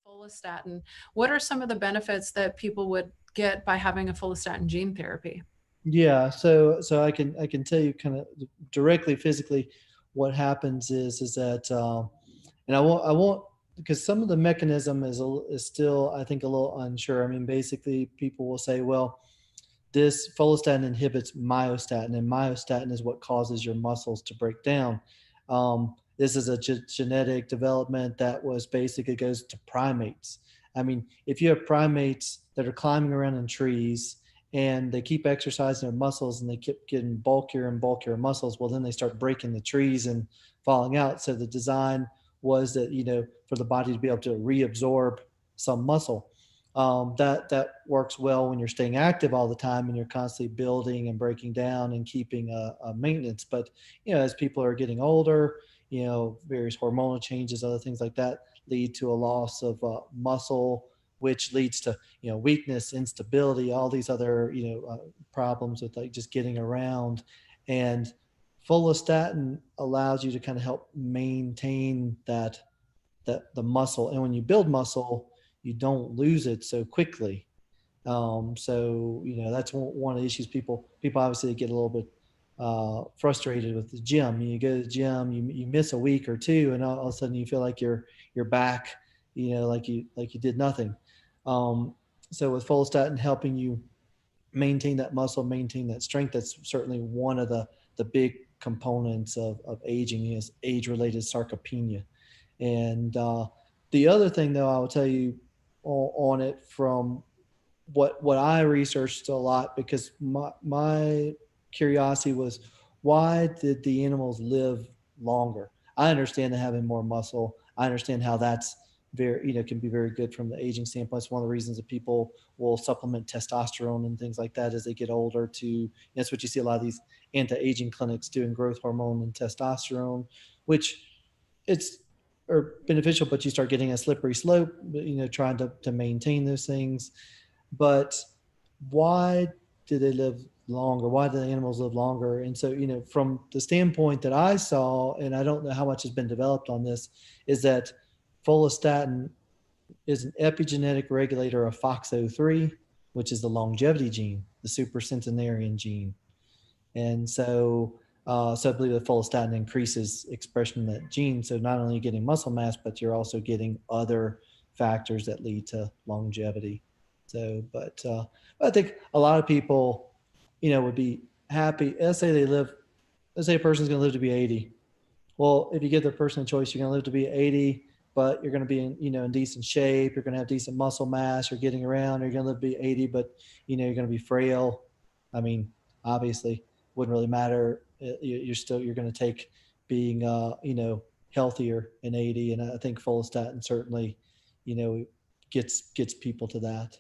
Follistatin. What are some of the benefits that people would get by having a follistatin gene therapy? Yeah, so I can tell you kind of directly physically what happens is that and I won't because some of the mechanism is still, I think, a little unsure. I mean, basically people will say, well, this follistatin inhibits myostatin, and myostatin is what causes your muscles to break down. This is a genetic development that was basically goes to primates. I mean, if you have primates that are climbing around in trees and they keep exercising their muscles and they keep getting bulkier and bulkier muscles, well, then they start breaking the trees and falling out. So the design was that, for the body to be able to reabsorb some muscle. That works well when you're staying active all the time and you're constantly building and breaking down and keeping a maintenance. But as people are getting older, various hormonal changes, other things like that lead to a loss of muscle, which leads to weakness, instability, all these other problems with like just getting around. And follistatin allows you to kind of help maintain that the muscle. And when you build muscle, you don't lose it so quickly. So that's one of the issues. People obviously get a little bit frustrated with the gym. You go to the gym, you miss a week or two, and all of a sudden you feel like you're back. Like you did nothing. So with follistatin helping you maintain that muscle, maintain that strength, that's certainly one of the big components of aging is age related sarcopenia. And the other thing, though, I will tell you on it from what I researched a lot, because my curiosity was, why did the animals live longer? I understand that having more muscle. I understand how that's very, can be very good from the aging standpoint. It's one of the reasons that people will supplement testosterone and things like that as they get older. That's what you see a lot of these anti-aging clinics doing, growth hormone and testosterone, which it's are beneficial, but you start getting a slippery slope, trying to maintain those things. But why do they live longer? Why do the animals live longer? And so, from the standpoint that I saw, and I don't know how much has been developed on this, is that follistatin is an epigenetic regulator of FOXO3, which is the longevity gene, the supercentenarian gene. And so I believe that follistatin increases expression of that gene. So not only getting muscle mass, but you're also getting other factors that lead to longevity. But I think a lot of people, would be happy. Let's say a person's going to live to be 80. Well, if you give the person a choice, you're going to live to be 80, but you're going to be in decent shape. You're going to have decent muscle mass. You're getting around. You're going to live to be 80, but you're going to be frail. I mean, obviously, wouldn't really matter. You're going to take being healthier in 80, and I think follistatin certainly gets people to that.